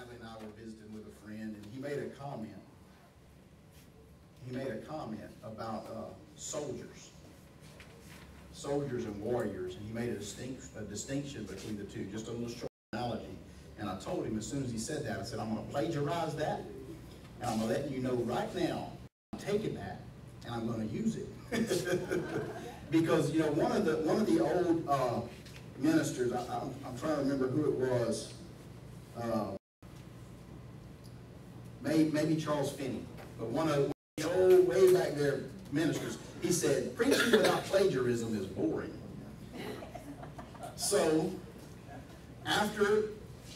Natalie and I were visiting with a friend, and he made a comment. He made a comment about soldiers and warriors, and he made a distinction between the two, just a little short analogy. And I told him as soon as he said that, I said, I'm going to plagiarize that, and I'm going to let you know right now, I'm taking that, and I'm going to use it. Because, you know, one of the old ministers, I'm trying to remember who it was, maybe Charles Finney, but one of the old, way back there ministers, he said, preaching without plagiarism is boring. So, after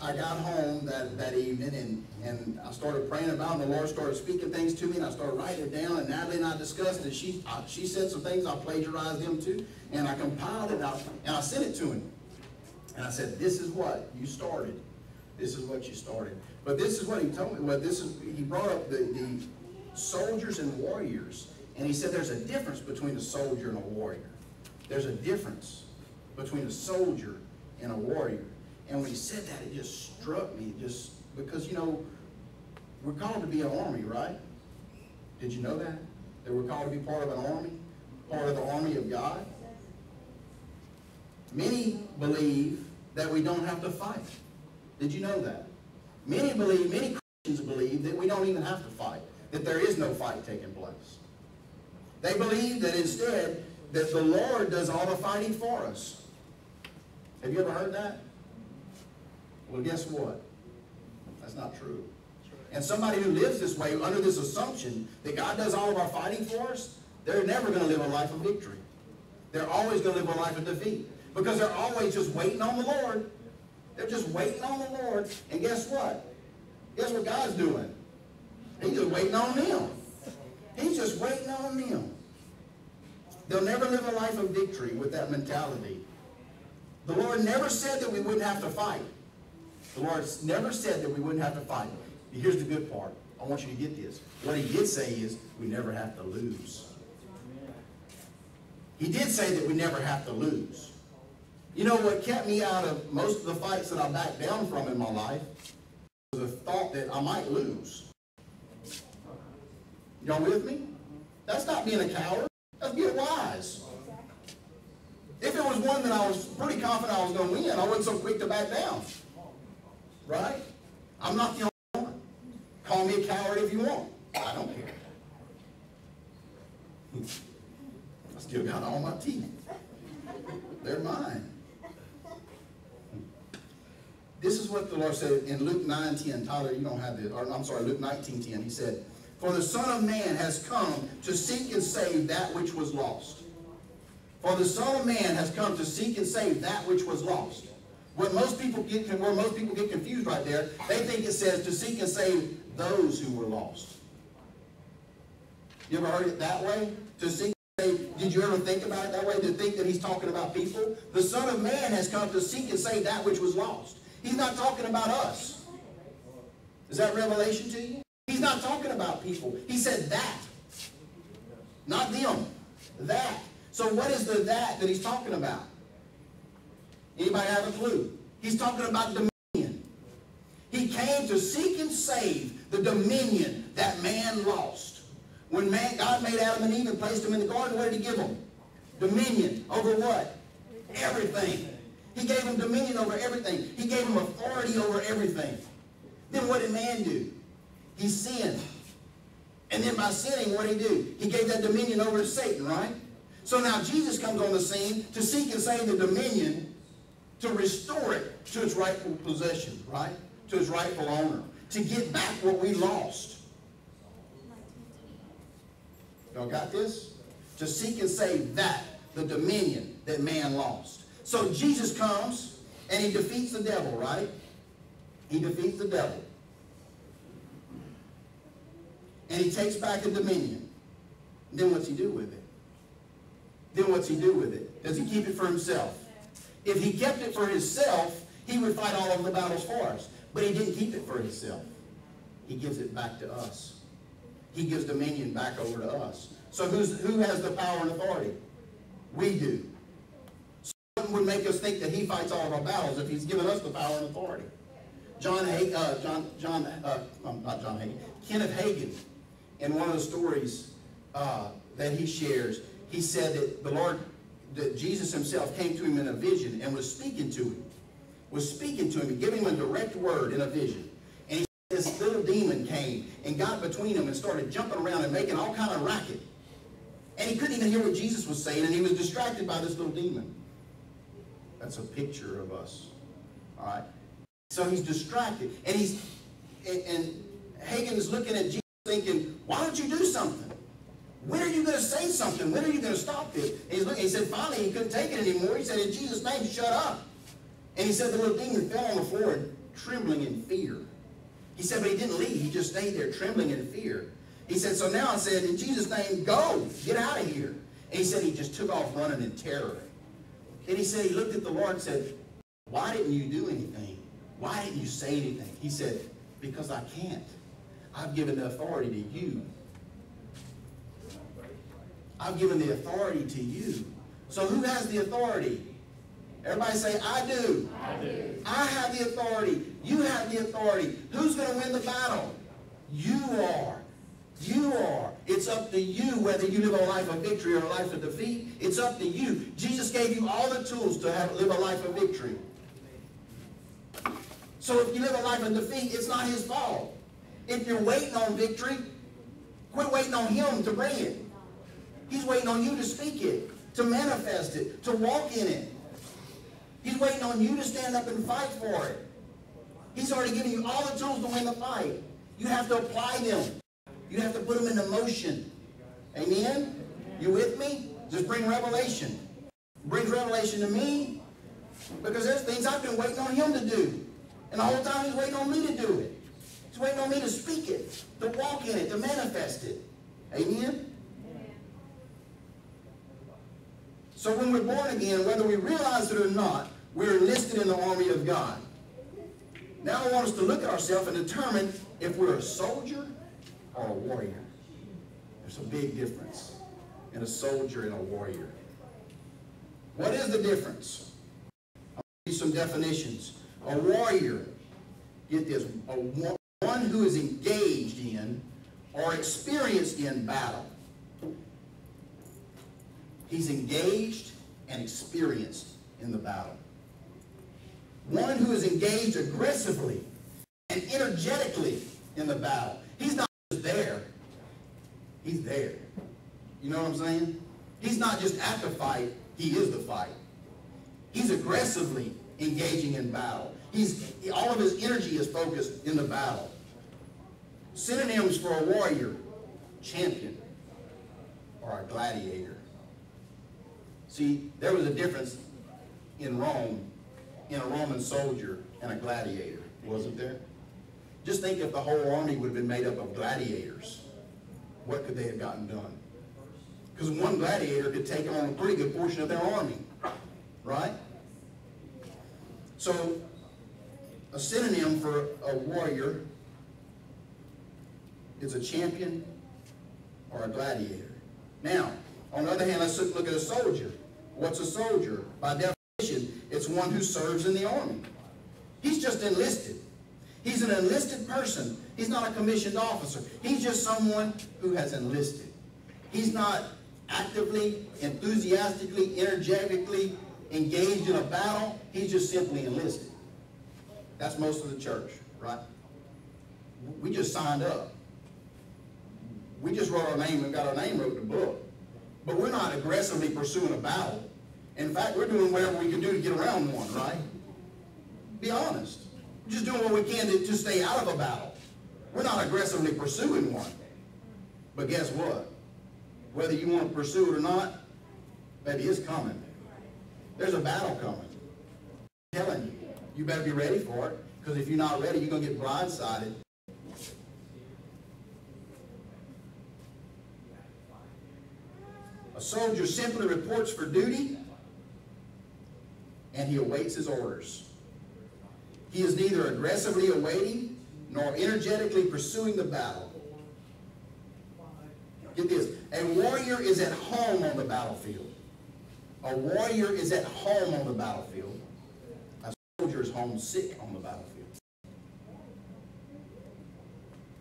I got home that evening and I started praying about it, and the Lord started speaking things to me, and I started writing it down, and Natalie and I discussed it. She said some things, I plagiarized them too, and I compiled it out, and I sent it to him. And I said, this is what you started. This is what you started. But this is what he told me. Well, he brought up the soldiers and warriors, and he said there's a difference between a soldier and a warrior. There's a difference between a soldier and a warrior. And when he said that, it just struck me, just because, you know, we're called to be an army, right? Did you know that? That we're called to be part of an army, part of the army of God? Many believe that we don't have to fight. Did you know that? Many Christians believe that we don't even have to fight, that there is no fight taking place. They believe that instead, that the Lord does all the fighting for us. Have you ever heard that? Well, guess what? That's not true. And somebody who lives this way, under this assumption that God does all of our fighting for us, they're never going to live a life of victory. They're always going to live a life of defeat. Because they're always just waiting on the Lord. They're just waiting on the Lord. And guess what? Guess what God's doing? He's just waiting on them. He's just waiting on them. They'll never live a life of victory with that mentality. The Lord never said that we wouldn't have to fight. The Lord never said that we wouldn't have to fight. Here's the good part. I want you to get this. What he did say is we never have to lose. He did say that we never have to lose. You know what kept me out of most of the fights that I backed down from in my life was the thought that I might lose. Y'all with me? That's not being a coward. That's being wise. If it was one that I was pretty confident I was going to win, I wasn't so quick to back down. Right? I'm not the only one. Call me a coward if you want. I don't care. I still got all my teeth. They're mine. This is what the Lord said in Luke 9:10. Tyler, you don't have this. Or, I'm sorry, Luke 19:10. He said, for the Son of Man has come to seek and save that which was lost. For the Son of Man has come to seek and save that which was lost. Where most people get confused right there, they think it says to seek and save those who were lost. You ever heard it that way? To seek and save. Did you ever think about it that way? To think that he's talking about people? The Son of Man has come to seek and save that which was lost. He's not talking about us. Is that revelation to you? He's not talking about people. He said that. Not them. That. So what is the that he's talking about? Anybody have a clue? He's talking about dominion. He came to seek and save the dominion that man lost. When God made Adam and Eve and placed them in the garden, what did he give them? Dominion. Over what? Everything. He gave them dominion over everything. He gave them authority over everything. Then what did man do? He sinned. And then by sinning, what did he do? He gave that dominion over to Satan, right? So now Jesus comes on the scene to seek and save the dominion, to restore it to its rightful possession, right? To its rightful owner. To get back what we lost. Y'all got this? To seek and save that, the dominion that man lost. So Jesus comes and he defeats the devil, right? He defeats the devil. And he takes back the dominion. Then what's he do with it? Then what's he do with it? Does he keep it for himself? If he kept it for himself, he would fight all of the battles for us. But he didn't keep it for himself. He gives it back to us. He gives dominion back over to us. So who has the power and authority? We do. Something would make us think that he fights all of our battles if he's given us the power and authority. Kenneth Hagin, in one of the stories that he shares, he said that that Jesus himself came to him in a vision and was speaking to him, giving him a direct word in a vision. And he said this little demon came and got between him and started jumping around and making all kind of racket. And he couldn't even hear what Jesus was saying, and he was distracted by this little demon. That's a picture of us. All right? So he's distracted. And Hagin is looking at Jesus thinking, why don't you do something? When are you going to say something? When are you going to stop this? And he's looking, he said finally he couldn't take it anymore. He said, in Jesus' name, shut up. And he said the little demon fell on the floor and trembling in fear. He said, but he didn't leave. He just stayed there trembling in fear. He said, so now I said, in Jesus' name, go. Get out of here. And he said he just took off running in terror. And he said he looked at the Lord and said, why didn't you do anything? Why didn't you say anything? He said, because I can't. I've given the authority to you. I've given the authority to you. So who has the authority? Everybody say, I do. I do. I have the authority. You have the authority. Who's going to win the battle? You are. You are. It's up to you whether you live a life of victory or a life of defeat. It's up to you. Jesus gave you all the tools to live a life of victory. So if you live a life of defeat, it's not his fault. If you're waiting on victory, quit waiting on him to bring it. He's waiting on you to speak it, to manifest it, to walk in it. He's waiting on you to stand up and fight for it. He's already given you all the tools to win the fight. You have to apply them. You have to put them into motion. Amen? You with me? Just bring revelation. Bring revelation to me because there's things I've been waiting on him to do. And the whole time he's waiting on me to do it. He's waiting on me to speak it, to walk in it, to manifest it. Amen? So when we're born again, whether we realize it or not, we're enlisted in the army of God. Now I want us to look at ourselves and determine if we're a soldier or a warrior. There's a big difference in a soldier and a warrior. What is the difference? I'll give you some definitions. A warrior, get this, one who is engaged in or experienced in battle. He's engaged and experienced in the battle. One who is engaged aggressively and energetically in the battle. He's not just there. He's there. You know what I'm saying? He's not just at the fight. He is the fight. He's aggressively engaging in battle. All of his energy is focused in the battle. Synonyms for a warrior: champion or a gladiator. See, there was a difference in Rome, in a Roman soldier and a gladiator, wasn't there? Just think if the whole army would have been made up of gladiators, what could they have gotten done? Because one gladiator could take on a pretty good portion of their army, right? So, a synonym for a warrior is a champion or a gladiator. Now, on the other hand, let's look at a soldier. What's a soldier? By definition, it's one who serves in the army. He's just enlisted. He's an enlisted person. He's not a commissioned officer. He's just someone who has enlisted. He's not actively, enthusiastically, energetically engaged in a battle. He's just simply enlisted. That's most of the church, right? We just signed up. We just wrote our name and got our name wrote in the book. But we're not aggressively pursuing a battle. In fact, we're doing whatever we can do to get around one, right? Be honest. We're just doing what we can to stay out of a battle. We're not aggressively pursuing one. But guess what? Whether you want to pursue it or not, baby, it's coming. There's a battle coming. I'm telling you, you better be ready for it, because if you're not ready, you're going to get blindsided. A soldier simply reports for duty, and he awaits his orders. He is neither aggressively awaiting nor energetically pursuing the battle. Get this. A warrior is at home on the battlefield. A warrior is at home on the battlefield. A soldier is homesick on the battlefield.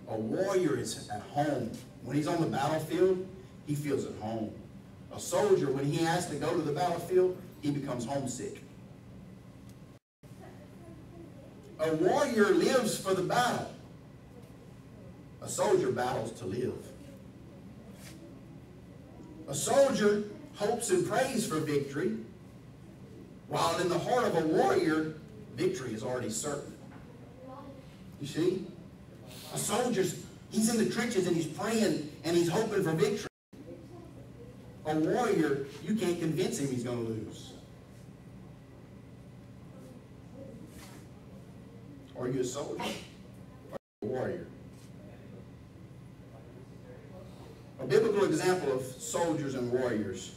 A warrior is at home. When he's on the battlefield, he feels at home. A soldier, when he has to go to the battlefield, he becomes homesick. A warrior lives for the battle. A soldier battles to live. A soldier hopes and prays for victory, while in the heart of a warrior, victory is already certain. You see? A soldier, he's in the trenches and he's praying and he's hoping for victory. A warrior, you can't convince him he's going to lose. Are you a soldier? Are you a warrior? A biblical example of soldiers and warriors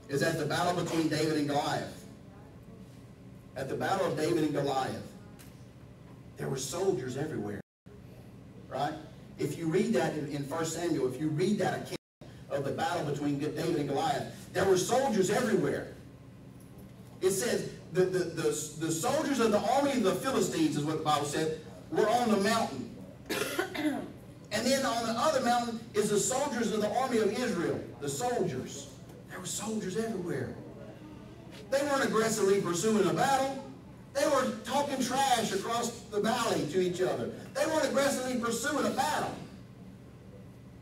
is at the battle between David and Goliath. At the battle of David and Goliath, there were soldiers everywhere. Right? If you read that in 1 Samuel, if you read that account of the battle between David and Goliath, there were soldiers everywhere. It says the soldiers of the army of the Philistines, is what the Bible said, were on the mountain. And then on the other mountain is the soldiers of the army of Israel, the soldiers. There were soldiers everywhere. They weren't aggressively pursuing a battle. They were talking trash across the valley to each other. They weren't aggressively pursuing a battle.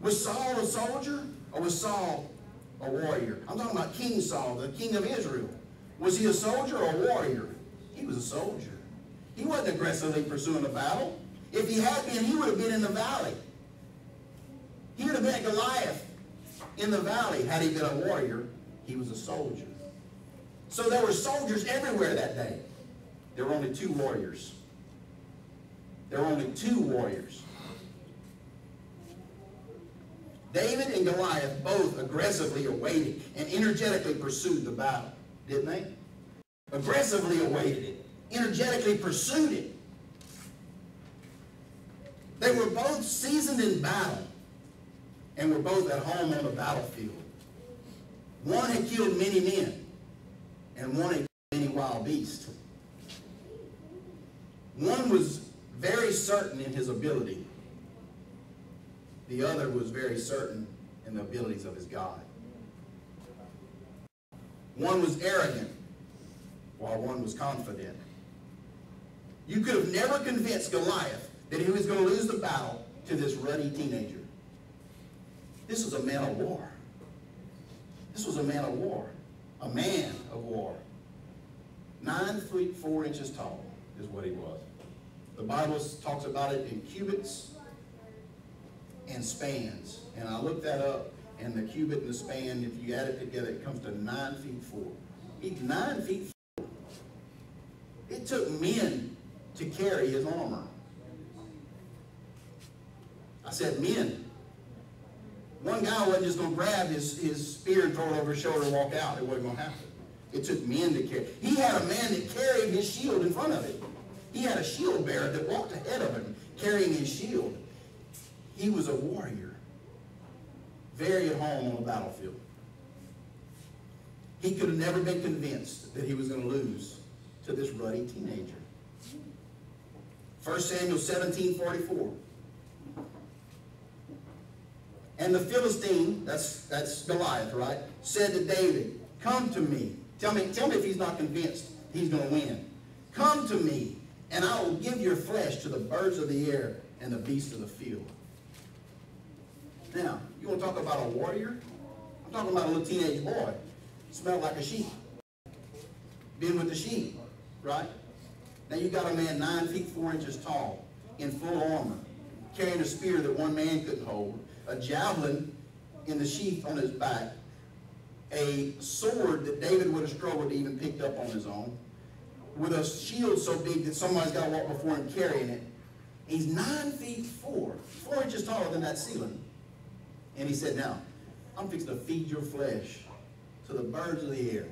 Was Saul a soldier or was Saul a warrior? I'm talking about King Saul, the king of Israel. Was he a soldier or a warrior? He was a soldier. He wasn't aggressively pursuing a battle. If he had been, he would have been in the valley. He would have been Goliath in the valley. Had he been a warrior, he was a soldier. So there were soldiers everywhere that day. There were only two warriors. There were only two warriors. David and Goliath both aggressively awaited and energetically pursued the battle, didn't they? Aggressively awaited it, energetically pursued it. They were both seasoned in battle and were both at home on the battlefield. One had killed many men, and one had killed many wild beasts. One was very certain in his ability. The other was very certain in the abilities of his God. One was arrogant, while one was confident. You could have never convinced Goliath that he was going to lose the battle to this ruddy teenager. This was a man of war. This was a man of war. A man of war. 9 feet 4 inches tall is what he was. The Bible talks about it in cubits and spans. And I looked that up, and the cubit and the span, if you add it together, it comes to 9 feet 4. He's 9 feet 4. It took men to carry his armor. I said men. One guy wasn't just going to grab his spear and throw it over his shoulder and walk out. It wasn't going to happen. It took men to carry. He had a man that carried his shield in front of him. He had a shield bearer that walked ahead of him, carrying his shield. He was a warrior, very at home on the battlefield. He could have never been convinced that he was going to lose to this ruddy teenager. 1 Samuel 17:44. And the Philistine, that's Goliath, right, said to David, "Come to me." Tell me if he's not convinced he's going to win. "Come to me, and I will give your flesh to the birds of the air and the beasts of the field." Now, you want to talk about a warrior? I'm talking about a little teenage boy. Smelled like a sheep. Been with the sheep, right? Now you got a man 9 feet 4 inches tall, in full armor, carrying a spear that one man couldn't hold, a javelin in the sheath on his back, a sword that David would have struggled to even pick up on his own, with a shield so big that somebody's got to walk before him carrying it. He's 9 feet 4 inches taller than that ceiling. And he said, "Now, I'm fixing to feed your flesh to the birds of the air."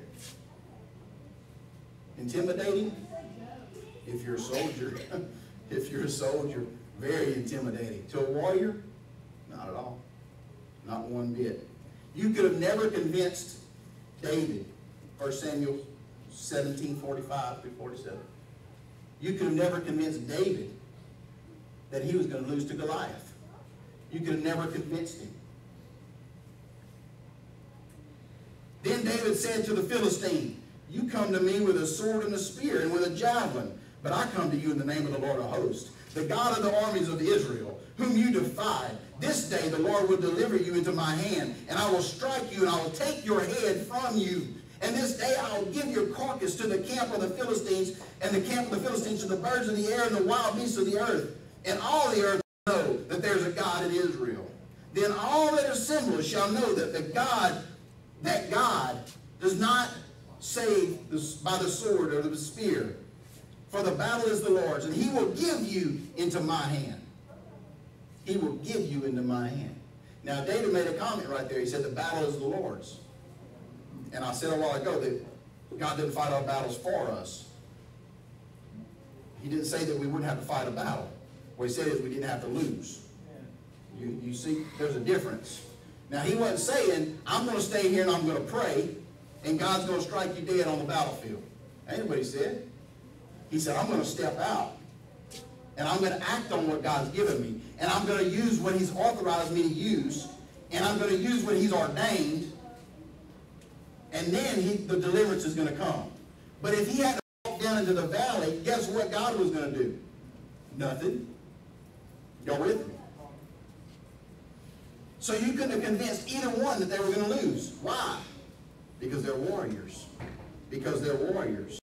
Intimidating? If you're a soldier, if you're a soldier, very intimidating. To a warrior, not at all. Not one bit. You could have never convinced David, 1 Samuel 17:45 through 47. You could have never convinced David that he was going to lose to Goliath. You could have never convinced him. Then David said to the Philistine, you come to me with a sword and a spear and with a javelin, but I come to you in the name of the Lord of hosts, the God of the armies of Israel, whom you defied. This day the Lord will deliver you into my hand, and I will strike you, and I will take your head from you. And this day I will give your carcass to the camp of the Philistines, and the camp of the Philistines to the birds of the air and the wild beasts of the earth. And all the earth will know that there's a God in Israel. Then all that assemble shall know that God does not save by the sword or the spear. For the battle is the Lord's, and he will give you into my hand. He will give you into my hand. Now, David made a comment right there. He said the battle is the Lord's. And I said a while ago that God didn't fight our battles for us. He didn't say that we wouldn't have to fight a battle. What he said is we didn't have to lose. You see, there's a difference. Now, he wasn't saying, I'm going to stay here and I'm going to pray, and God's going to strike you dead on the battlefield. Ain't nobody said. He said, I'm going to step out, and I'm going to act on what God's given me, and I'm going to use what he's authorized me to use, and I'm going to use what he's ordained, and then the deliverance is going to come. But if he had to walk down into the valley, guess what God was going to do? Nothing. Y'all with me? So you couldn't have convinced either one that they were going to lose. Why? Because they're warriors. Because they're warriors.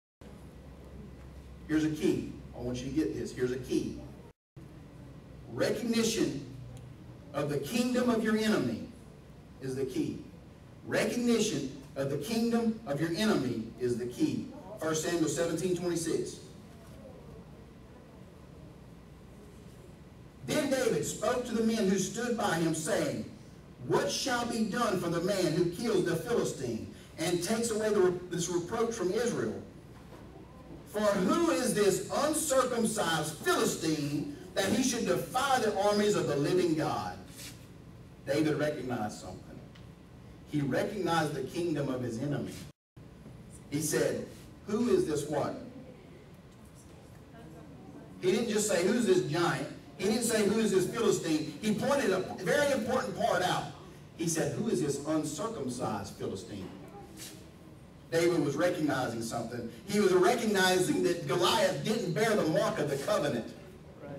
Here's a key. I want you to get this. Here's a key. Recognition of the kingdom of your enemy is the key. Recognition of the kingdom of your enemy is the key. 1 Samuel 17:26. Then David spoke to the men who stood by him, saying, what shall be done for the man who kills the Philistine and takes away this reproach from Israel? For who is this uncircumcised Philistine that he should defy the armies of the living God? David recognized something. He recognized the kingdom of his enemy. He said, who is this what? He didn't just say, who's this giant? He didn't say, who is this Philistine? He pointed a very important part out. He said, who is this uncircumcised Philistine? David was recognizing something. He was recognizing that Goliath didn't bear the mark of the covenant. Right.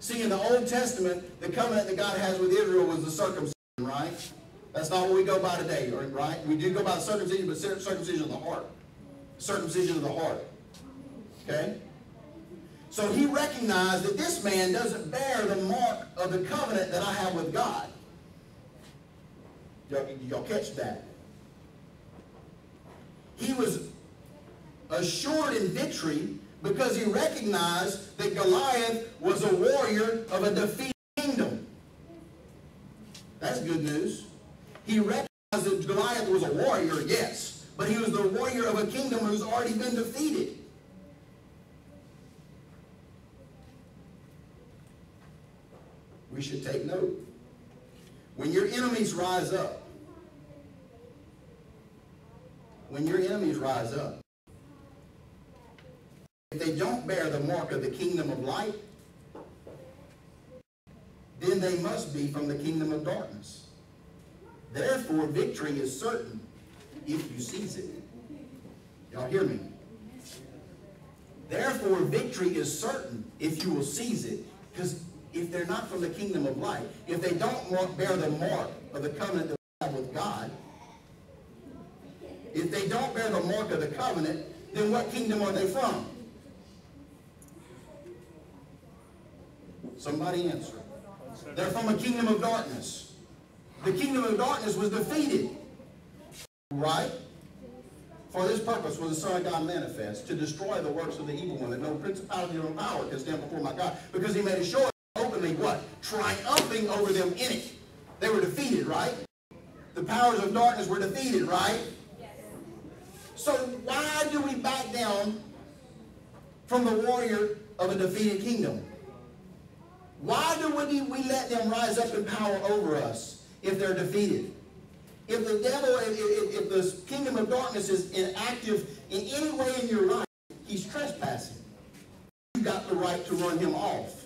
See, in the Old Testament, the covenant that God has with Israel was the circumcision, right? That's not what we go by today, right? We do go by the circumcision, but circumcision of the heart. Circumcision of the heart. Okay? So he recognized that this man doesn't bear the mark of the covenant that I have with God. Y'all catch that? He was assured in victory because he recognized that Goliath was a warrior of a defeated kingdom. That's good news. He recognized that Goliath was a warrior, yes, but he was the warrior of a kingdom who's already been defeated. We should take note. When your enemies rise up, if they don't bear the mark of the kingdom of light, then they must be from the kingdom of darkness. Therefore, victory is certain if you seize it. Y'all hear me? Therefore, victory is certain if you will seize it. Because if they're not from the kingdom of light, if they don't bear the mark of the covenant that we have with God, if they don't bear the mark of the covenant, then what kingdom are they from? Somebody answer. They're from a kingdom of darkness. The kingdom of darkness was defeated. Right? For this purpose was the Son of God manifest, to destroy the works of the evil one, that no principality or power can stand before my God. Because he made it sure openly what? Triumphing over them in it. They were defeated, right? The powers of darkness were defeated, right? Yes. So why do we back down from the warrior of a defeated kingdom? Why do we let them rise up in power over us if they're defeated? If the devil, if the kingdom of darkness is inactive in any way in your life, he's trespassing. You got the right to run him off.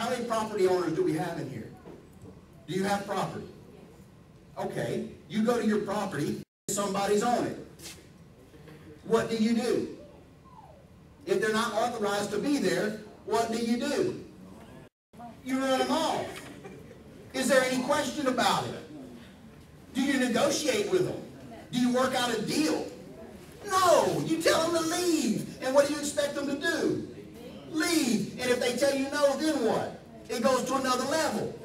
How many property owners do we have in here? Do you have property? Okay, you go to your property, somebody's on it. What do you do? If they're not authorized to be there, what do? You run them off. Is there any question about it? Do you negotiate with them? Do you work out a deal? No, you tell them to leave. And what do you expect them to do? Leave. And if they tell you no, then what? It goes to another level.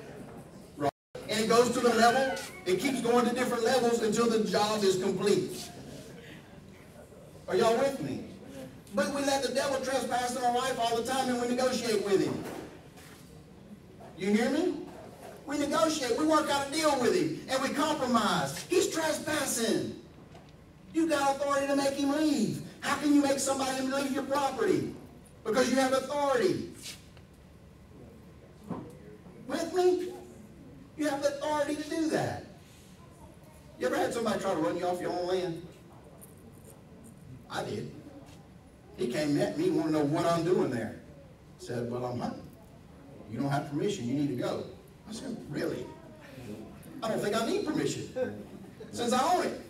Right? And it goes to the level, it keeps going to different levels until the job is complete. Are y'all with me? But we let the devil trespass in our life all the time and we negotiate with him. You hear me? We negotiate. We work out a deal with him. And we compromise. He's trespassing. You got authority to make him leave. How can you make somebody leave your property? Because you have authority. With me? You have the authority to do that. You ever had somebody try to run you off your own land? I did. He came and met me, wanted to know what I'm doing there. I said, well, I'm hunting. You don't have permission. You need to go. I said, really? I don't think I need permission since I own it.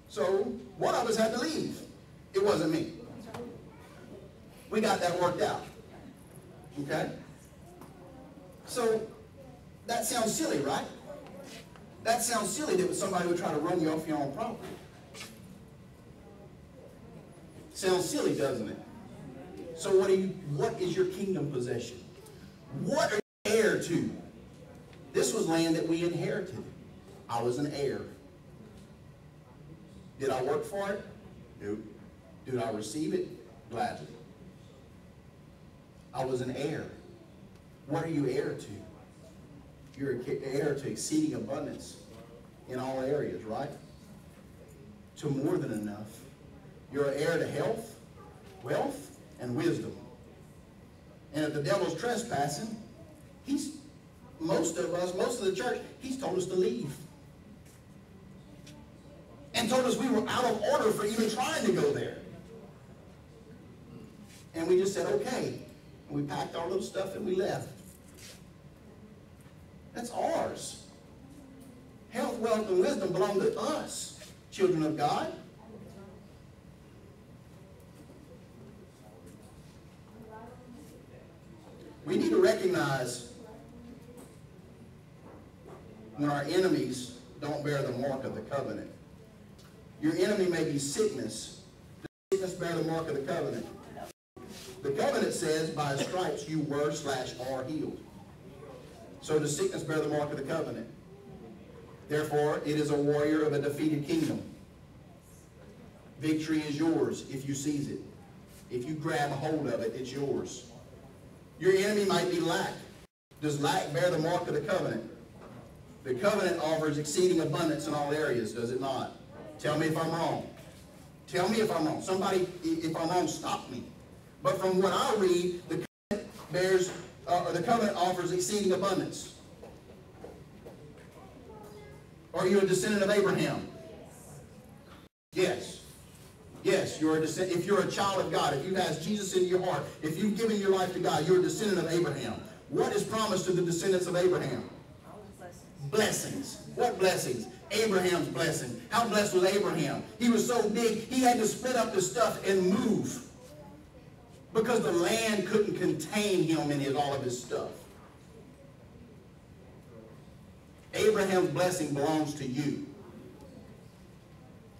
So one of us had to leave. It wasn't me. We got that worked out. Okay? So that sounds silly, right? That sounds silly that somebody would try to run you off your own property. Sounds silly, doesn't it? So what is your kingdom possession? What are you heir to? This was land that we inherited. I was an heir. Did I work for it? No. Did I receive it? Gladly. I was an heir. What are you heir to? You're an heir to exceeding abundance in all areas, right? To more than enough. You're an heir to health, wealth, and wisdom. And if the devil's trespassing, most of the church, he's told us to leave. And told us we were out of order for even trying to go there. And we just said, okay. And we packed our little stuff and we left. That's ours. Health, wealth, and wisdom belong to us, children of God. We need to recognize when our enemies don't bear the mark of the covenant. Your enemy may be sickness. Does sickness bear the mark of the covenant? The covenant says, by stripes you were/are healed. So does sickness bear the mark of the covenant? Therefore, it is a warrior of a defeated kingdom. Victory is yours if you seize it. If you grab a hold of it, it's yours. Your enemy might be lack. Does lack bear the mark of the covenant? The covenant offers exceeding abundance in all areas, does it not? Tell me if I'm wrong. Tell me if I'm wrong. Somebody, if I'm wrong, stop me. But from what I read, the covenant offers exceeding abundance. Are you a descendant of Abraham? Yes. Yes, you're a descendant. If you're a child of God, if you've asked Jesus into your heart, if you've given your life to God, you're a descendant of Abraham. What is promised to the descendants of Abraham? Blessings. What blessings? Abraham's blessing. How blessed was Abraham? He was so big, he had to split up the stuff and move. Because the land couldn't contain him and all of his stuff. Abraham's blessing belongs to you.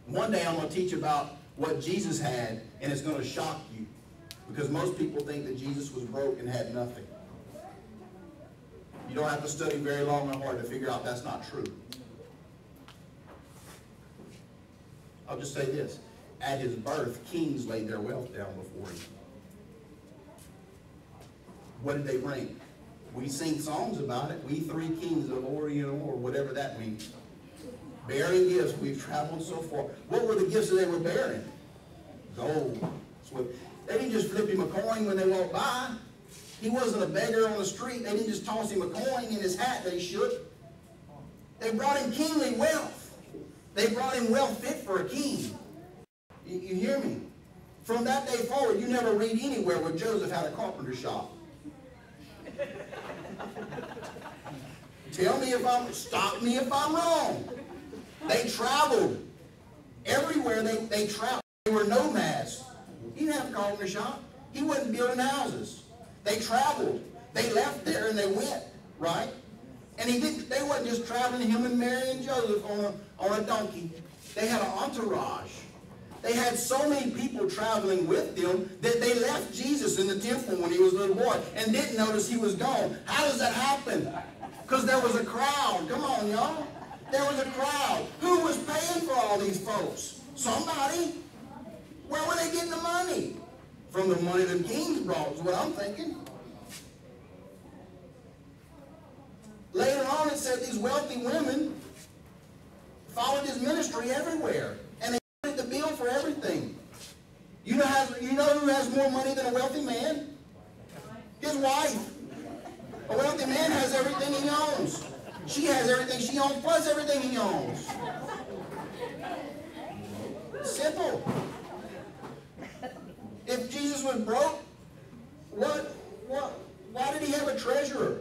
One day I'm going to teach about what Jesus had, and it's going to shock you. Because most people think that Jesus was broke and had nothing. You don't have to study very long and hard to figure out that's not true. I'll just say this. At his birth, kings laid their wealth down before him. What did they bring? We sing songs about it. We three kings of Orient, or whatever that means. Bearing gifts. We've traveled so far. What were the gifts that they were bearing? Gold. They didn't just flip him a coin when they walked by. He wasn't a beggar on the street. They didn't just toss him a coin in his hat. They should. They brought him kingly wealth. They brought him wealth fit for a king. You hear me? From that day forward, you never read anywhere where Joseph had a carpenter shop. Stop me if I'm wrong. They traveled. Everywhere they traveled. They were nomads. He didn't have a carpenter shop. He wasn't building houses. They traveled. They left there and they went, right? And they wasn't just traveling, him and Mary and Joseph on a donkey. They had an entourage. They had so many people traveling with them that they left Jesus in the temple when he was a little boy and didn't notice he was gone. How does that happen? Because there was a crowd. Come on, y'all. There was a crowd. Who was paying for all these folks? Somebody. Where were they getting the money? From the money the kings brought is what I'm thinking. Later on it said these wealthy women followed his ministry everywhere. And they wanted the bill for everything. You know who has more money than a wealthy man? His wife. A wealthy man has everything he owns. She has everything she owns plus everything he owns. Simple. If Jesus was broke, why did he have a treasurer?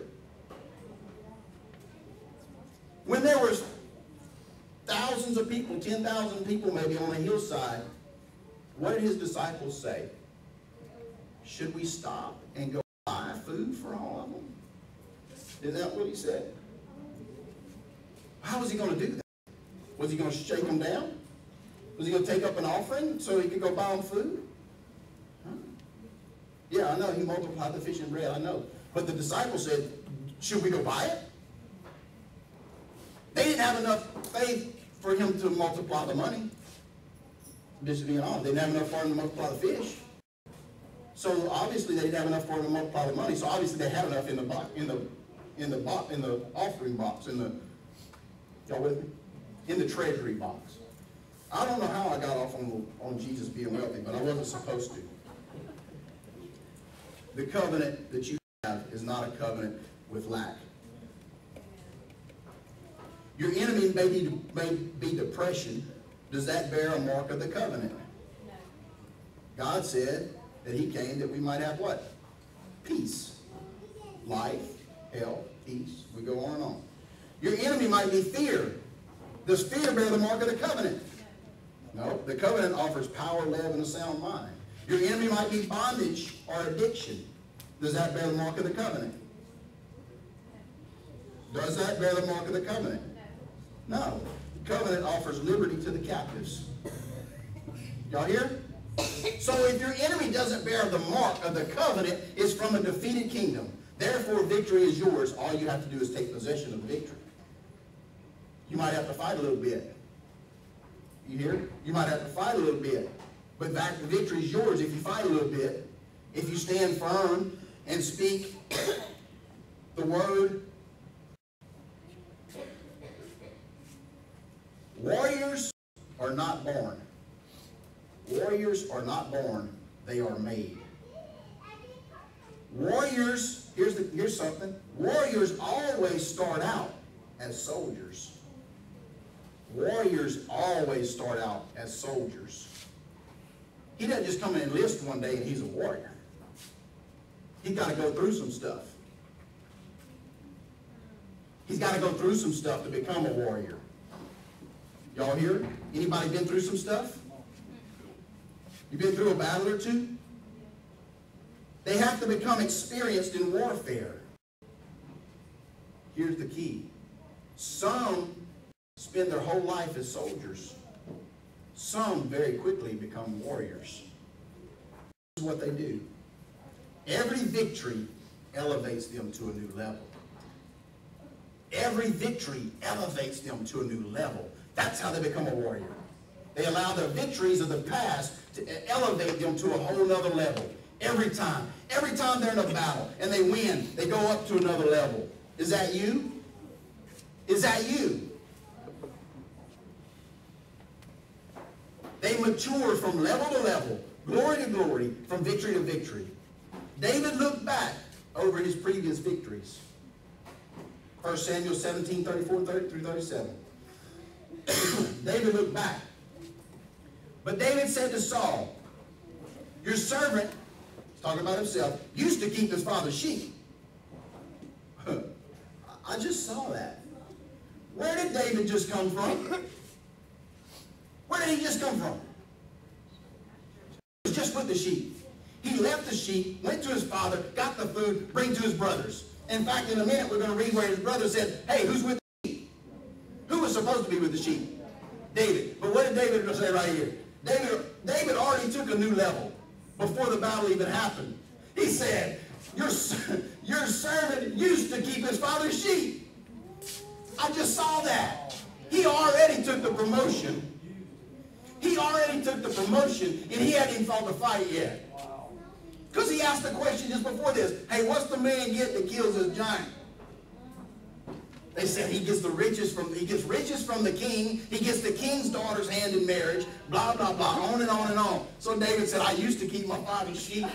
When there was thousands of people, 10,000 people maybe on a hillside, what did his disciples say? Should we stop and go buy food for all of them? Isn't that what he said? How was he going to do that? Was he going to shake them down? Was he going to take up an offering so he could go buy them food? Huh? Yeah, I know. He multiplied the fish and bread. I know. But the disciples said, should we go buy it? They didn't have enough faith for him to multiply the money. Just being honest, they didn't have enough for him to multiply the fish. So obviously they didn't have enough for him to multiply the money. So obviously they had enough in the offering box, y'all with me? In the treasury box. I don't know how I got off on Jesus being wealthy, but I wasn't supposed to. The covenant that you have is not a covenant with lack. Your enemy may be depression. Does that bear a mark of the covenant? No. God said that he came that we might have what? Peace. Life, health, peace. We go on and on. Your enemy might be fear. Does fear bear the mark of the covenant? No. The covenant offers power, love, and a sound mind. Your enemy might be bondage or addiction. Does that bear the mark of the covenant? Does that bear the mark of the covenant? No. The covenant offers liberty to the captives. Y'all hear? So if your enemy doesn't bear the mark of the covenant, it's from a defeated kingdom. Therefore, victory is yours. All you have to do is take possession of the victory. You might have to fight a little bit. You hear? You might have to fight a little bit. But the victory is yours if you fight a little bit. If you stand firm and speak the word. Warriors are not born. Warriors are not born. They are made. Warriors, here's something. Warriors always start out as soldiers. Warriors always start out as soldiers. He doesn't just come and enlist one day and he's a warrior. He's got to go through some stuff. He's got to go through some stuff to become a warrior. Y'all here? Anybody been through some stuff? You been through a battle or two? They have to become experienced in warfare. Here's the key. Some spend their whole life as soldiers. Some very quickly become warriors. This is what they do. Every victory elevates them to a new level. Every victory elevates them to a new level. That's how they become a warrior. They allow the victories of the past to elevate them to a whole nother level. Every time. Every time they're in a battle and they win, they go up to another level. Is that you? Is that you? They mature from level to level, glory to glory, from victory to victory. David looked back over his previous victories. 1 Samuel 17, 34 through 37. David looked back. But David said to Saul, Your servant, he's talking about himself, used to keep his father's sheep. I just saw that. Where did David just come from? Where did he just come from? He was just with the sheep. He left the sheep, went to his father, got the food, bring to his brothers. In fact, in a minute, we're going to read where his brother said, hey, who's with the sheep? Who was supposed to be with the sheep? David. But what did David say right here? David already took a new level before the battle even happened. He said, your servant used to keep his father's sheep. I just saw that. He already took the promotion. He already took the promotion, and he hadn't even fought the fight yet. Because he asked the question just before this, hey, what's the man get that kills his giant? They said he gets riches from the king, he gets the king's daughter's hand in marriage, blah, blah, blah, on and on and on. So David said, I used to keep my father's sheep.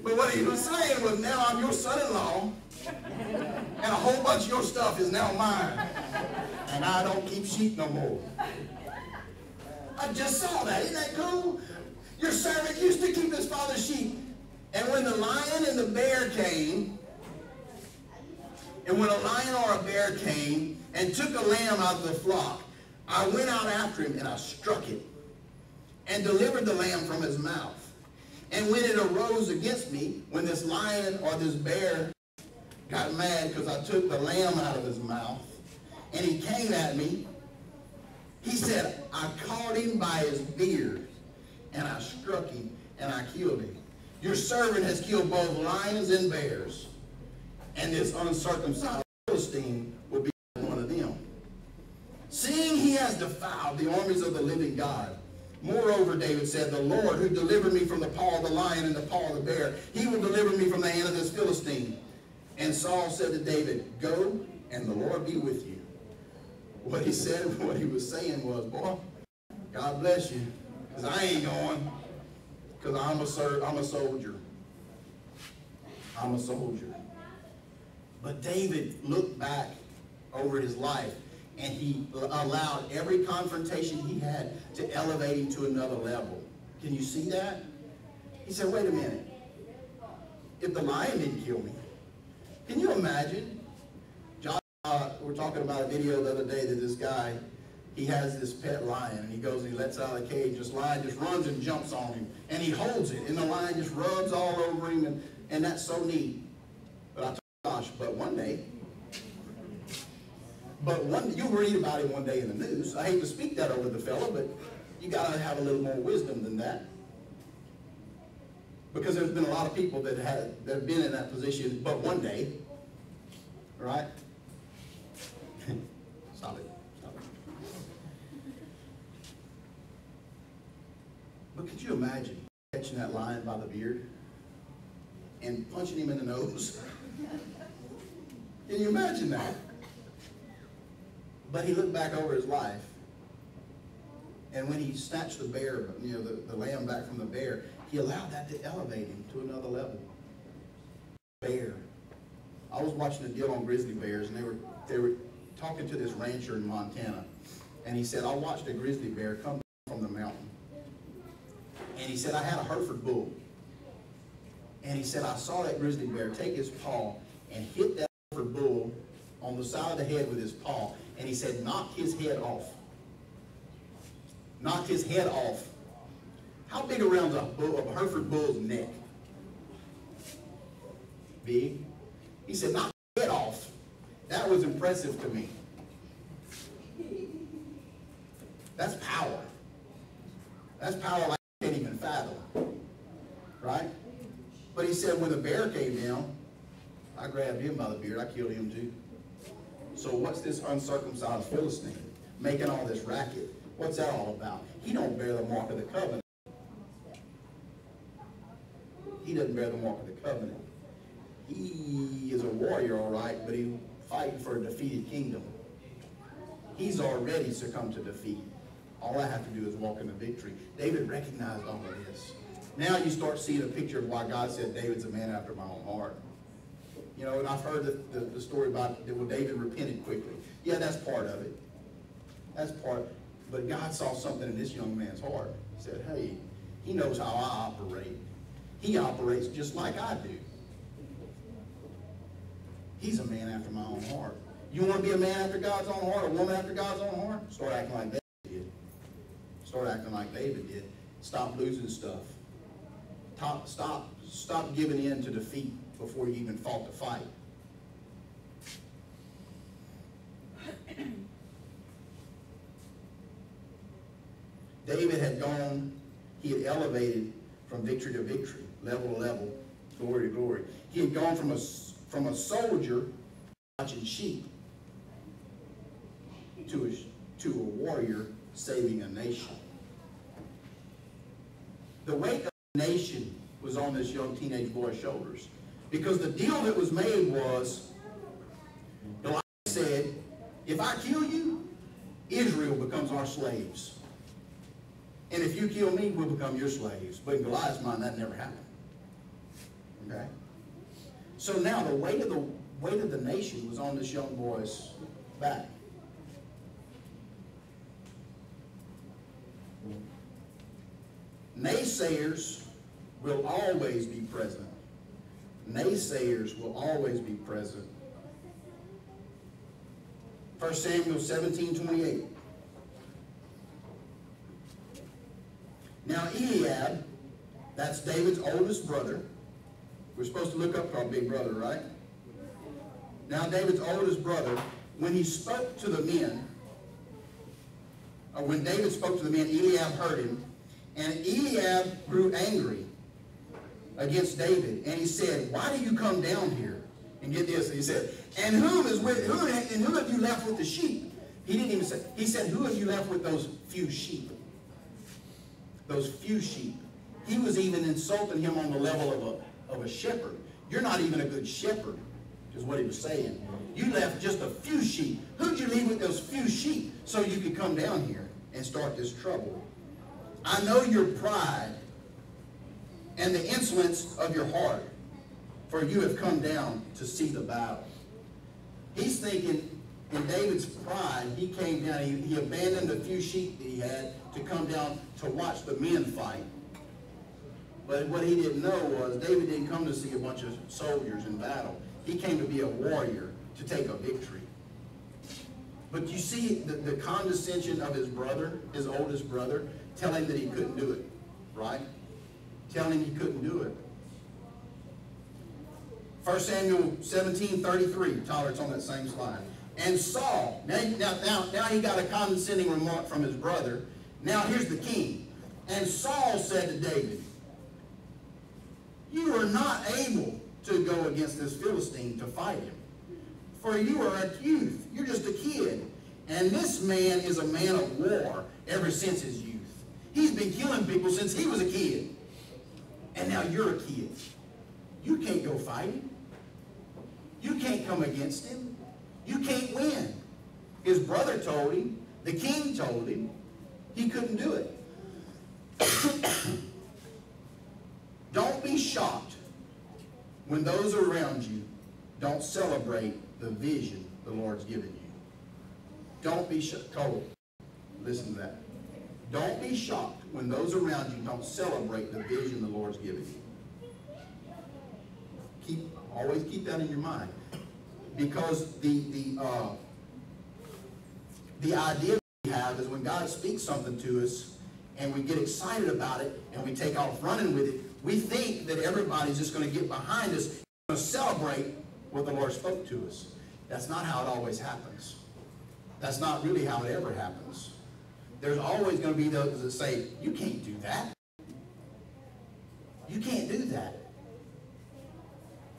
But what he was saying was, now I'm your son-in-law, and a whole bunch of your stuff is now mine. And I don't keep sheep no more. I just saw that. Isn't that cool? Your servant used to keep his father's sheep. And when the lion and the bear came, and when a lion or a bear came and took a lamb out of the flock, I went out after him and I struck it and delivered the lamb from his mouth. And when it arose against me, when this lion or this bear got mad because I took the lamb out of his mouth, and he came at me, he said, I caught him by his beard, and I struck him, and I killed him. Your servant has killed both lions and bears, and this uncircumcised Philistine will be one of them. Seeing he has defiled the armies of the living God. Moreover, David said, the Lord who delivered me from the paw of the lion and the paw of the bear, he will deliver me from the hand of this Philistine. And Saul said to David, go, and the Lord be with you. What he said, what he was saying was, boy, God bless you, because I ain't going, because I'm a soldier. I'm a soldier. But David looked back over his life, and he allowed every confrontation he had to elevate him to another level. Can you see that? He said, wait a minute. If the lion didn't kill me, can you imagine? We're talking about a video the other day that this guy, he has this pet lion, and he goes and he lets out of the cage. This lion just runs and jumps on him, and he holds it, and the lion just rubs all over him, and that's so neat. But I told Josh, but one day, you'll read about him one day in the news. I hate to speak that over the fellow, but you got to have a little more wisdom than that. Because there's been a lot of people that have been in that position, but one day, right? Stop it. But could you imagine catching that lion by the beard and punching him in the nose? Can you imagine that? But he looked back over his life, and when he snatched the bear, the lamb back from the bear, he allowed that to elevate him to another level. Bear. I was watching a deal on grizzly bears, and they were talking to this rancher in Montana, and he said, I watched a grizzly bear come from the mountain. And he said, I had a Hereford bull. And he said, I saw that grizzly bear take his paw and hit that Hereford bull on the side of the head with his paw. And he said, knocked his head off. Knocked his head off. How big around a Hereford bull's neck? Big. He said, knocked his head off. That was impressive to me. That's power. That's power like I can't even fathom. Right? But he said when the bear came down, I grabbed him by the beard. I killed him too. So what's this uncircumcised Philistine making all this racket? What's that all about? He don't bear the mark of the covenant. He doesn't bear the mark of the covenant. He is a warrior, all right, but he's fighting for a defeated kingdom. He's already succumbed to defeat. All I have to do is walk into victory. David recognized all of this. Now you start seeing a picture of why God said David's a man after my own heart. You know, and I've heard the story about, well, David repented quickly. Yeah, that's part of it. That's part. But God saw something in this young man's heart. He said, hey, he knows how I operate. He operates just like I do. He's a man after my own heart. You want to be a man after God's own heart, a woman after God's own heart? Start acting like David did. Start acting like David did. Stop losing stuff. Stop giving in to defeat before you even fought the fight. David had gone, he had elevated from victory to victory, level to level, glory to glory. He had gone from a soldier watching sheep to a warrior saving a nation. The weight of the nation was on this young teenage boy's shoulders, because the deal that was made was, Goliath said, if I kill you, Israel becomes our slaves. And if you kill me, we'll become your slaves. But in Goliath's mind, that never happened. Okay? So now the weight of the nation was on this young boy's back. Naysayers will always be present. Naysayers will always be present. 1 Samuel 17:28. Now Eliab, that's David's oldest brother. We're supposed to look up to our big brother, right? Now David's oldest brother, when he spoke to the men, or when David spoke to the men, Eliab heard him, and Eliab grew angry against David, and he said, why do you come down here? And get this, he said, and who have you left with the sheep? He didn't even say, he said, who have you left with those few sheep? Those few sheep. He was even insulting him on the level of a shepherd. You're not even a good shepherd, is what he was saying. You left just a few sheep. Who'd you leave with those few sheep so you could come down here and start this trouble? I know your pride and the insolence of your heart, for you have come down to see the battle. He's thinking, in David's pride, he came down, he abandoned the few sheep that he had to come down to watch the men fight. But what he didn't know was David didn't come to see a bunch of soldiers in battle. He came to be a warrior, to take a victory. But you see the condescension of his brother, his oldest brother, telling him that he couldn't do it, right? Telling him he couldn't do it. 1 Samuel 17:33, Tyler, it's on that same slide. And Saul, now he got a condescending remark from his brother. Now here's the king. And Saul said to David, you are not able to go against this Philistine to fight him, for you are a youth. You're just a kid. And this man is a man of war ever since his youth. He's been killing people since he was a kid. And now you're a kid. You can't go fight him. You can't come against him. You can't win. His brother told him, the king told him, he couldn't do it. Don't be shocked when those around you don't celebrate the vision the Lord's given you. Don't be shocked. Cole, listen to that. Don't be shocked when those around you don't celebrate the vision the Lord's given you. Always keep that in your mind. Because the idea we have is when God speaks something to us and we get excited about it and we take off running with it, we think that everybody's just going to get behind us and going to celebrate what the Lord spoke to us. That's not how it always happens. That's not really how it ever happens. There's always going to be those that say, you can't do that. You can't do that.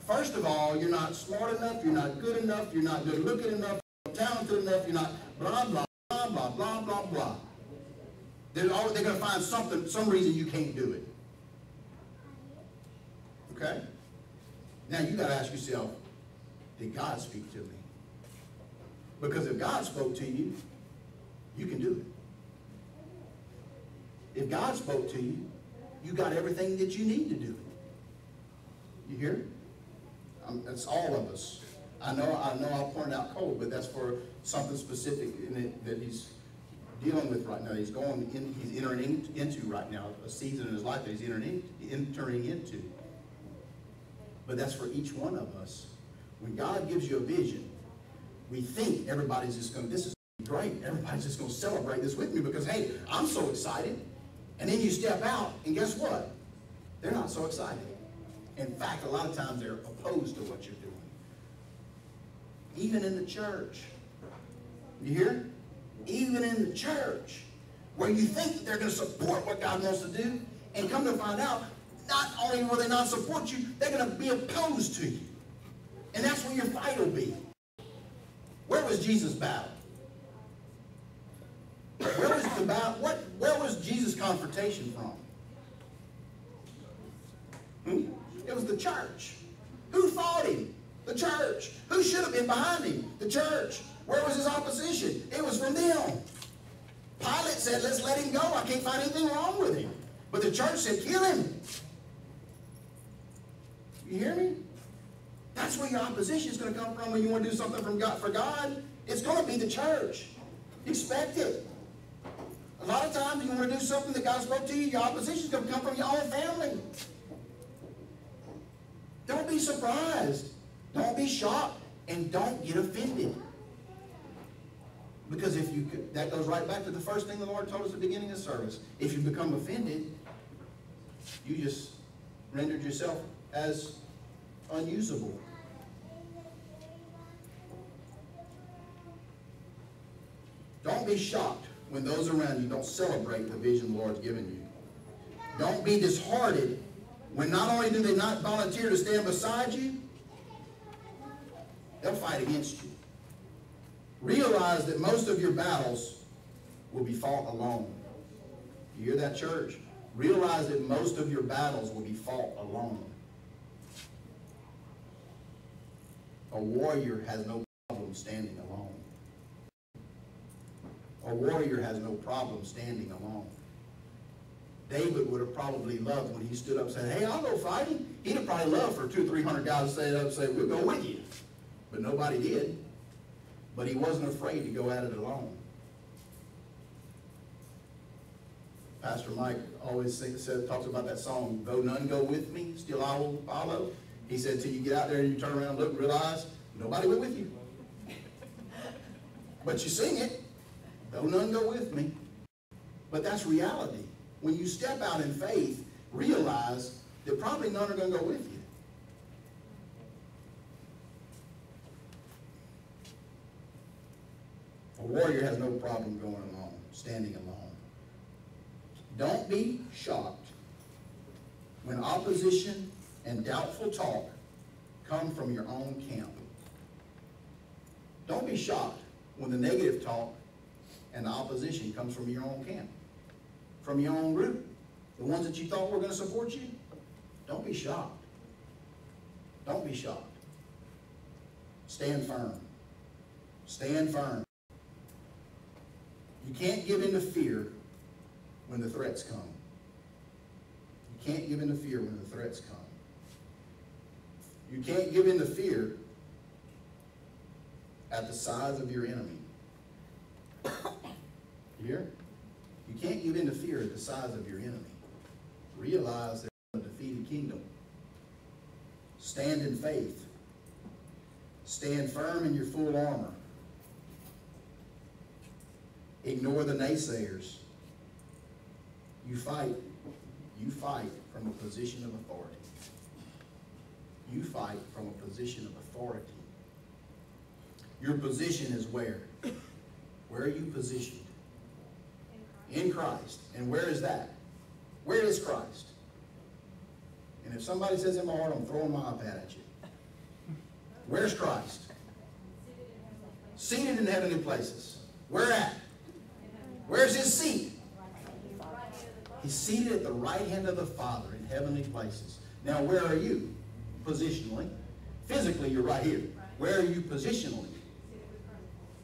First of all, you're not smart enough, you're not good enough, you're not good looking enough, you're not talented enough, you're not blah, blah, blah, blah, blah, blah, blah. They're going to find some reason you can't do it. Okay? Now you got to ask yourself, did God speak to me? Because if God spoke to you, you can do it. If God spoke to you, you got everything that you need to do it. You hear? That's all of us. I know I pointed out Cole, but that's for something specific in it that he's dealing with right now. He's entering into right now a season in his life that he's entering into. But that's for each one of us. When God gives you a vision, we think everybody's just going to, this is great. Everybody's just going to celebrate this with me because, hey, I'm so excited. And then you step out, and guess what? They're not so excited. In fact, a lot of times they're opposed to what you're doing. Even in the church. You hear? Even in the church, where you think that they're going to support what God wants to do, and come to find out, not only will they not support you, they're going to be opposed to you. And that's where your fight will be. Where was Jesus' battle? Where was the battle? Where was Jesus' confrontation from? It was the church. Who fought him? The church. Who should have been behind him? The church. Where was his opposition? It was from them. Pilate said, let's let him go. I can't find anything wrong with him. But the church said, kill him. You hear me? That's where your opposition is going to come from when you want to do something from God, for God. It's going to be the church. Expect it. A lot of times you want to do something that God spoke to you, your opposition is going to come from your own family. Don't be surprised. Don't be shocked. And don't get offended. Because if you could, that goes right back to the first thing the Lord told us at the beginning of the service. If you become offended, you just rendered yourself as unusable. Don't be shocked when those around you don't celebrate the vision the Lord's given you. Don't be disheartened when not only do they not volunteer to stand beside you, they'll fight against you. Realize that most of your battles will be fought alone. You hear that, church? Realize that most of your battles will be fought alone. A warrior has no problem standing alone. A warrior has no problem standing alone. David would have probably loved when he stood up and said, hey, I'll go fighting. He'd have probably loved for 200 or 300 guys to stand up and say, we'll go with you. But nobody did. But he wasn't afraid to go at it alone. Pastor Mike always talks about that song, though none go with me, still I will follow. He said, till you get out there and you turn around and look and realize nobody went with you. But you sing it, though none go with me. But that's reality. When you step out in faith, realize that probably none are going to go with you. A warrior has no problem going alone, standing alone. Don't be shocked when opposition and doubtful talk come from your own camp. Don't be shocked when the negative talk and the opposition comes from your own camp, from your own group, the ones that you thought were going to support you. Don't be shocked. Don't be shocked. Stand firm. Stand firm. You can't give in to fear when the threats come. You can't give in to fear when the threats come. You can't give in to fear at the size of your enemy. You hear? You can't give in to fear at the size of your enemy. Realize there's a defeated kingdom. Stand in faith. Stand firm in your full armor. Ignore the naysayers. You fight from a position of authority. You fight from a position of authority. Your position is where? Where are you positioned? In Christ. And where is that? Where is Christ? And if somebody says in my heart, I'm throwing my iPad at you. Where's Christ? Seated in heavenly places. Where at? Where's his seat? He's seated at the right hand of the Father in heavenly places. Now, where are you? Positionally. Physically, you're right here. Where are you positionally?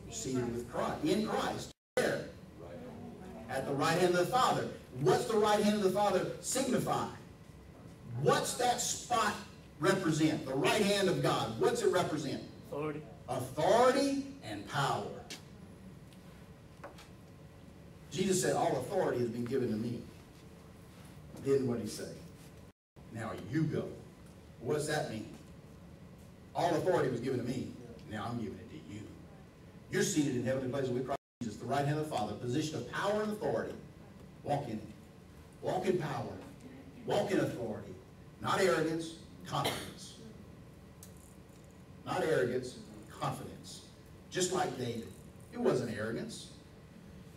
You're seated with Christ. In Christ. Where? At the right hand of the Father. What's the right hand of the Father signify? What's that spot represent? The right hand of God. What's it represent? Authority. Authority and power. Jesus said, all authority has been given to me. Then what did he say? Now you go. What does that mean? All authority was given to me. Now I'm giving it to you. You're seated in heavenly places with Christ Jesus, the right hand of the Father, position of power and authority. Walk in it. Walk in power. Walk in authority. Not arrogance, confidence. Not arrogance, confidence. Just like David. It wasn't arrogance.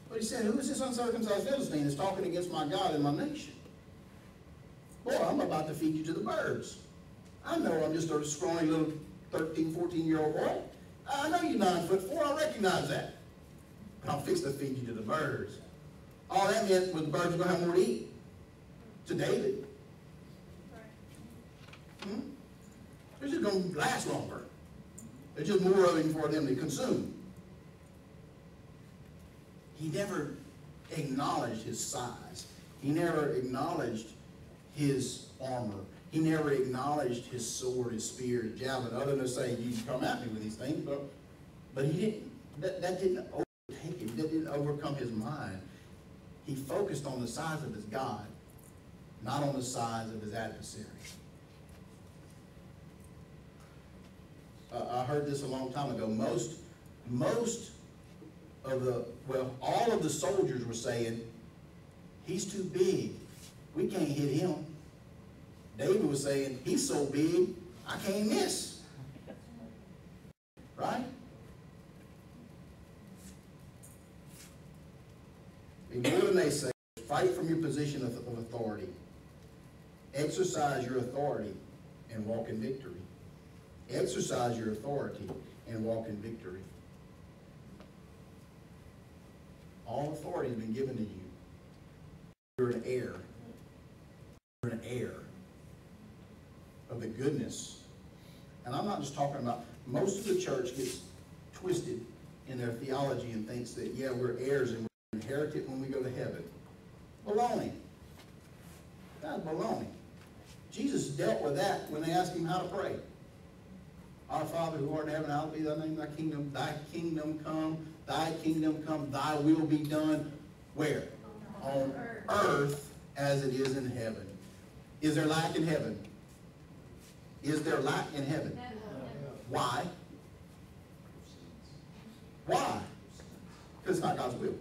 But he said, who is this uncircumcised Philistine that's talking against my God and my nation? Boy, I'm about to feed you to the birds. I know I'm just a scrawny little 13, 14-year-old boy. I know you're 9'4". I recognize that. But I'm fixing to feed you to the birds. All that meant was the birds were going to have more to eat. To David. They're just going to last longer. There's just more of him for them to consume. He never acknowledged his size. He never acknowledged his armor. He never acknowledged his sword, his spear, his javelin, other than to say, you can come at me with these things. But he didn't. That didn't overtake him. That didn't overcome his mind. He focused on the size of his God, not on the size of his adversary. I heard this a long time ago. All of the soldiers were saying, he's too big. We can't hit him. David was saying, he's so big, I can't miss. Right? More than they say, fight from your position of authority. Exercise your authority and walk in victory. Exercise your authority and walk in victory. All authority has been given to you. You're an heir. You're an heir of the goodness. And I'm not just talking about, most of the church gets twisted in their theology and thinks that, yeah, we're heirs and we're inherit it when we go to heaven. Baloney. That's baloney. Jesus dealt with that when they asked him how to pray. Our Father who art in heaven, hallowed be thy name, thy kingdom come, thy will be done. Where? On earth as it is in heaven. Is there lack in heaven? Is there lack in heaven? Why? Why? Because it's not God's will.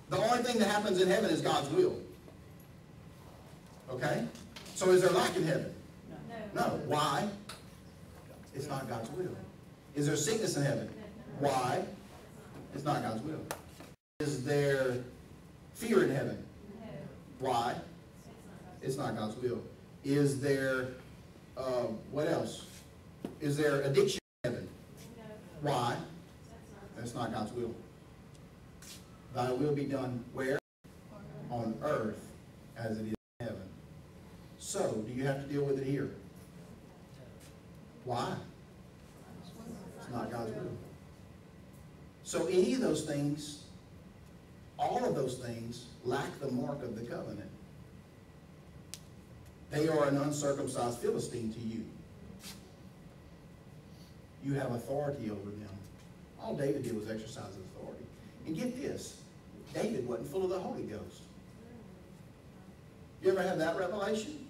The only thing that happens in heaven is God's will. Okay? So is there lack in heaven? No. Why? It's not God's will. Is there sickness in heaven? Why? It's not God's will. Is there fear in heaven? Why? It's not God's will. Is there, what else? Is there addiction in heaven? Why? That's not God's will. Thy will be done where? On earth as it is in heaven. So, do you have to deal with it here? Why? It's not God's will. So any of those things, all of those things, lack the mark of the covenant. They are an uncircumcised Philistine to you. You have authority over them. All David did was exercise his authority. And get this, David wasn't full of the Holy Ghost. You ever have that revelation?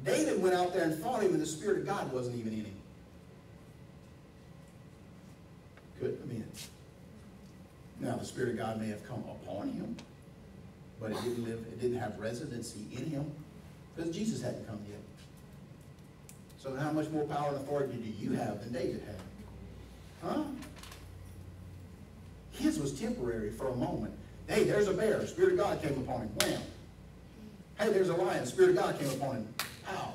David went out there and fought him and the Spirit of God wasn't even in him. Couldn't have been. Now the Spirit of God may have come upon him, but it didn't have residency in him because Jesus hadn't come yet. So how much more power and authority do you have than David had? Huh? His was temporary for a moment. Hey, there's a bear. Spirit of God came upon him. Wham. Hey, there's a lion. Spirit of God came upon him. Pow.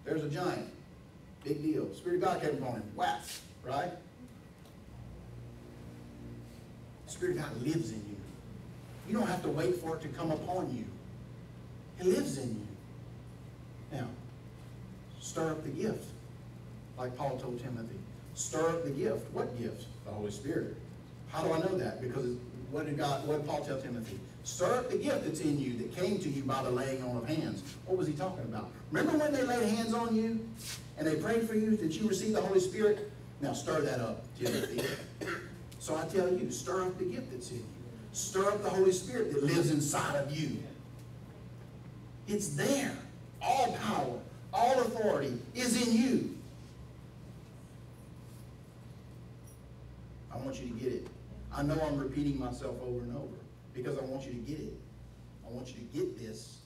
There's a giant. Big deal. Spirit of God came upon him. Whap. Right? The Spirit of God lives in you. You don't have to wait for it to come upon you. It lives in you. Now, stir up the gift. Like Paul told Timothy. Stir up the gift. What gift? The Holy Spirit. How do I know that? Because what did Paul tell Timothy? Stir up the gift that's in you that came to you by the laying on of hands. What was he talking about? Remember when they laid hands on you and they prayed for you that you received the Holy Spirit? Now stir that up, Timothy. So I tell you, stir up the gift that's in you. Stir up the Holy Spirit that lives inside of you. It's there. All power, all authority is in you. I want you to get it. I know I'm repeating myself over and over because I want you to get it. I want you to get this